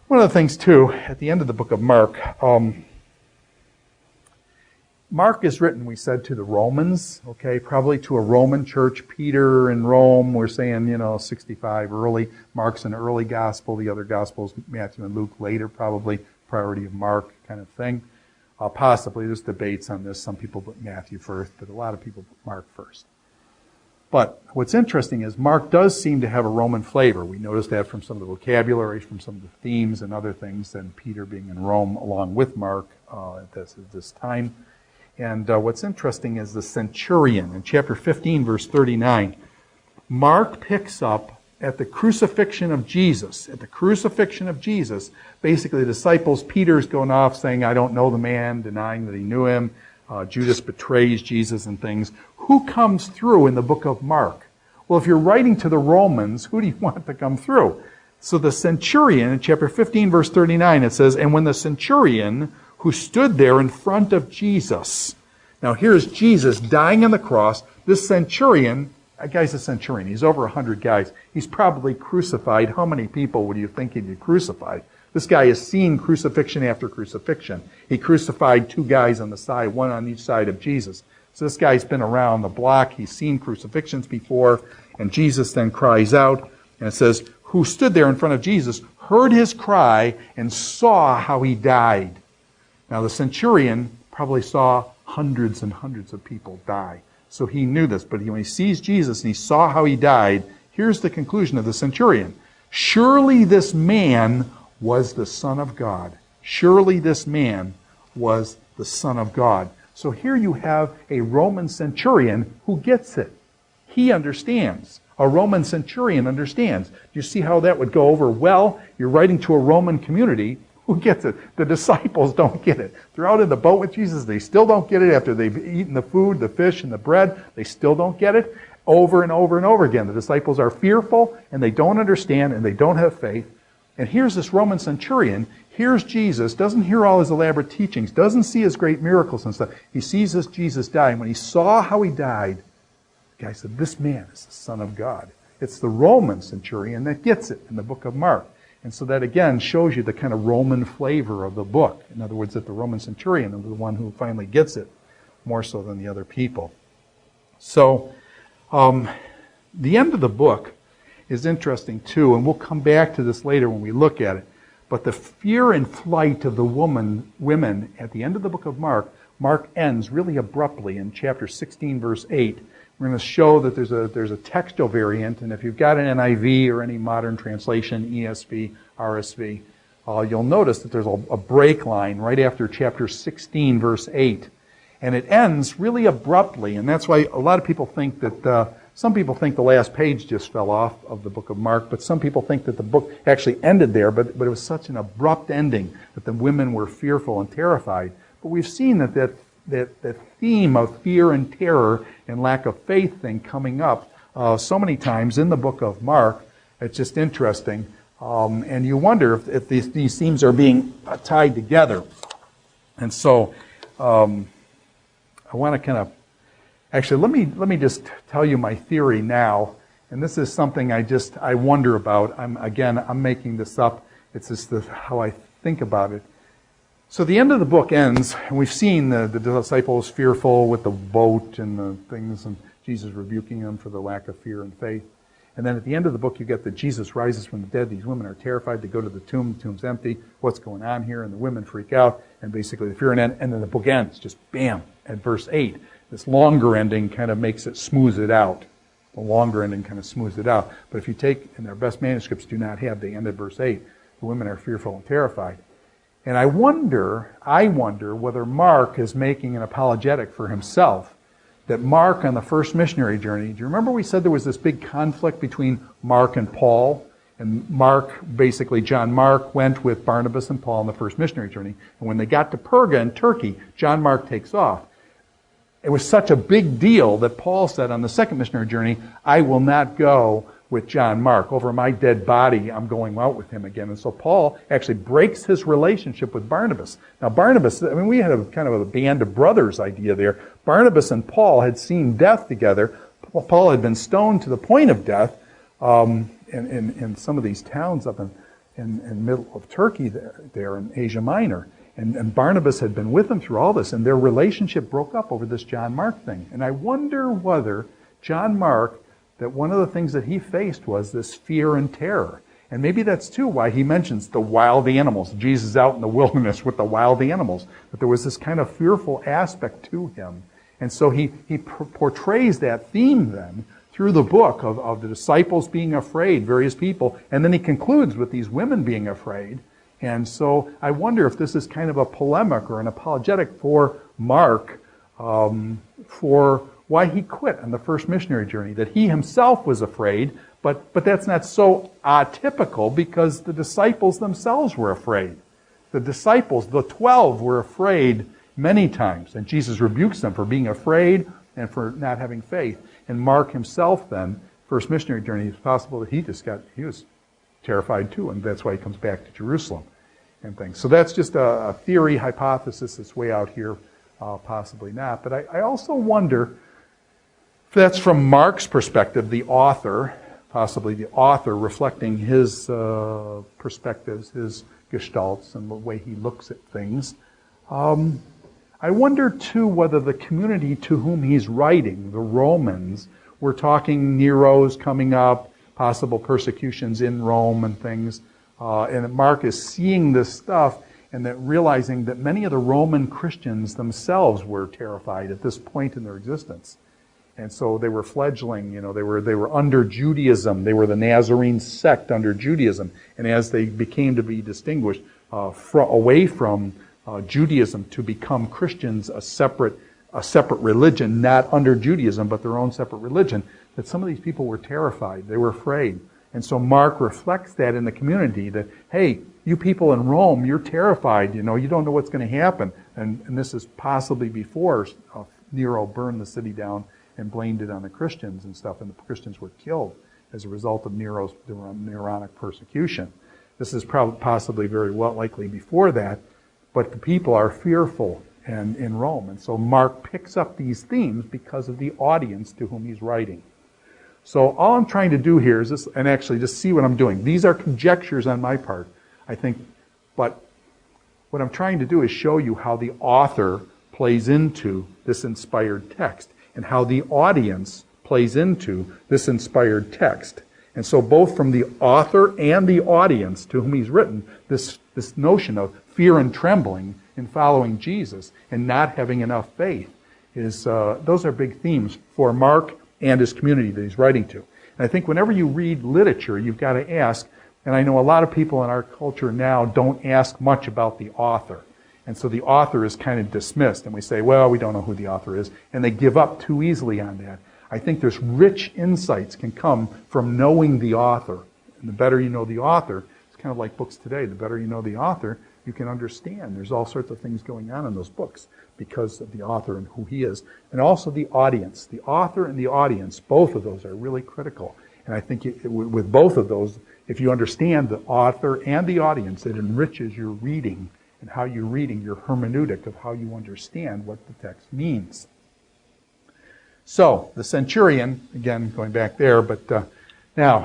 One of the things, too, at the end of the book of Mark, Mark is written, we said, to the Romans, okay, probably to a Roman church. Peter in Rome, we're saying, 65 early. Mark's an early gospel. The other gospels, Matthew and Luke, later, probably priority of Mark kind of thing. Possibly, there's debates on this. Some people put Matthew first, but a lot of people put Mark first. But what's interesting is Mark does seem to have a Roman flavor. We noticed that from some of the vocabulary, from some of the themes and other things, and Peter being in Rome along with Mark at this time. And what's interesting is the centurion in chapter 15, verse 39. Mark picks up at the crucifixion of Jesus. At the crucifixion of Jesus, basically the disciples, Peter's going off saying, I don't know the man, denying that he knew him. Judas betrays Jesus and things. Who comes through in the book of Mark? Well, if you're writing to the Romans, who do you want to come through? So the centurion, in chapter 15, verse 39, it says, and when the centurion who stood there in front of Jesus. Now here's Jesus dying on the cross. This centurion, that guy's a centurion. He's over 100 guys. He's probably crucified. How many people would you think he'd crucified? This guy has seen crucifixion after crucifixion. He crucified 2 guys on the side, one on each side of Jesus. So this guy's been around the block. He's seen crucifixions before. And Jesus then cries out, and it says, who stood there in front of Jesus, heard his cry, and saw how he died. Now the centurion probably saw hundreds and hundreds of people die. So he knew this, but when he sees Jesus and he saw how he died, here's the conclusion of the centurion. Surely this man was the Son of God. Surely this man was the Son of God. So here you have a Roman centurion who gets it. He understands. A Roman centurion understands. Do you see how that would go over well? You're writing to a Roman community. Who gets it? The disciples don't get it. They're out in the boat with Jesus. They still don't get it after they've eaten the food, the fish, and the bread. They still don't get it. Over and over and over again. The disciples are fearful, and they don't understand, and they don't have faith. And here's this Roman centurion. Here's Jesus. Doesn't hear all his elaborate teachings. Doesn't see his great miracles and stuff. He sees this Jesus die. And when he saw how he died, the guy said, this man is the Son of God. It's the Roman centurion that gets it in the book of Mark. And so that, again, shows you the kind of Roman flavor of the book. In other words, that the Roman centurion is the one who finally gets it, more so than the other people. So, the end of the book is interesting, too, and we'll come back to this later when we look at it. But the fear and flight of the women at the end of the book of Mark ends really abruptly in chapter 16, verse 8. We're going to show that there's a textual variant, and if you've got an NIV or any modern translation, ESV, RSV, you'll notice that there's a break line right after chapter 16, verse 8. And it ends really abruptly, and that's why a lot of people think that, some people think the last page just fell off of the book of Mark, but some people think that the book actually ended there, but it was such an abrupt ending that the women were fearful and terrified. But we've seen that theme of fear and terror and lack of faith thing coming up so many times in the book of Mark. It's just interesting. And you wonder if these themes are being tied together. And so I want to kind of... Actually, let me just tell you my theory now. And this is something I wonder about. I'm making this up. It's just how I think about it. So the end of the book ends, and we've seen the disciples fearful with the boat and the things, and Jesus rebuking them for the lack of fear and faith. And then at the end of the book, you get that Jesus rises from the dead. These women are terrified to go to the tomb. The tomb's empty. What's going on here? And the women freak out, and basically the fear and end. And then the book ends, just bam, at verse 8. This longer ending kind of smooths it out. The longer ending kind of smooths it out. But if you take, and their best manuscripts do not have the end of verse 8, the women are fearful and terrified. And I wonder whether Mark is making an apologetic for himself. That Mark on the first missionary journey, do you remember we said there was this big conflict between Mark and Paul? And John Mark went with Barnabas and Paul on the first missionary journey. And when they got to Perga in Turkey, John Mark takes off. It was such a big deal that Paul said on the second missionary journey, I will not go with John Mark. Over my dead body, I'm going out with him again. And so Paul actually breaks his relationship with Barnabas. Now Barnabas, we had a kind of a band of brothers idea there. Barnabas and Paul had seen death together. Paul had been stoned to the point of death in some of these towns up in in the middle of Turkey there in Asia Minor. And Barnabas had been with them through all this, and their relationship broke up over this John Mark thing. And I wonder whether John Mark, that one of the things that he faced was this fear and terror. And maybe that's too why he mentions the wild animals. Jesus out in the wilderness with the wild animals. But there was this kind of fearful aspect to him. And so he portrays that theme then through the book of the disciples being afraid, various people. And then he concludes with these women being afraid. And so I wonder if this is kind of a polemic or an apologetic for Mark for why he quit on the first missionary journey, that he himself was afraid, but that's not so atypical because the disciples themselves were afraid. The disciples, the 12, were afraid many times, and Jesus rebukes them for being afraid and for not having faith. And Mark himself then, first missionary journey, it's possible that he was terrified too, and that's why he comes back to Jerusalem and things. So that's just a theory, hypothesis that's way out here, possibly not. But I also wonder if that's from Mark's perspective, the author, possibly the author reflecting his perspectives, his gestalts, and the way he looks at things. I wonder, too, whether the community to whom he's writing, the Romans, we're talking Nero's coming up, possible persecutions in Rome and things, and Mark is seeing this stuff and that realizing that many of the Roman Christians themselves were terrified at this point in their existence. And so they were fledgling, they were under Judaism. They were the Nazarene sect under Judaism. And as they became to be distinguished away from Judaism to become Christians, a separate religion, not under Judaism, but their own separate religion, that some of these people were terrified. They were afraid. And so Mark reflects that in the community that, hey, you people in Rome, you're terrified. You don't know what's going to happen. And this is possibly before Nero burned the city down and blamed it on the Christians and stuff, and the Christians were killed as a result of Nero's Neronic persecution. This is probably possibly very well likely before that, but the people are fearful in Rome. And so Mark picks up these themes because of the audience to whom he's writing. So all I'm trying to do here is this, and actually just see what I'm doing. These are conjectures on my part, I think, but what I'm trying to do is show you how the author plays into this inspired text and how the audience plays into this inspired text. And so both from the author and the audience to whom he's written, this notion of fear and trembling in following Jesus and not having enough faith is those are big themes for Mark and his community that he's writing to. And I think whenever you read literature, you've got to ask, and I know a lot of people in our culture now don't ask much about the author. And so the author is kind of dismissed, and we say, well, we don't know who the author is, and they give up too easily on that. I think there's rich insights can come from knowing the author. And the better you know the author, it's kind of like books today. The better you know the author, you can understand. There's all sorts of things going on in those books because of the author and who he is. And also the audience. The author and the audience, both of those are really critical. And I think with both of those, if you understand the author and the audience, it enriches your reading and how you're reading, your hermeneutic of how you understand what the text means. So, the centurion, again, going back there, but now,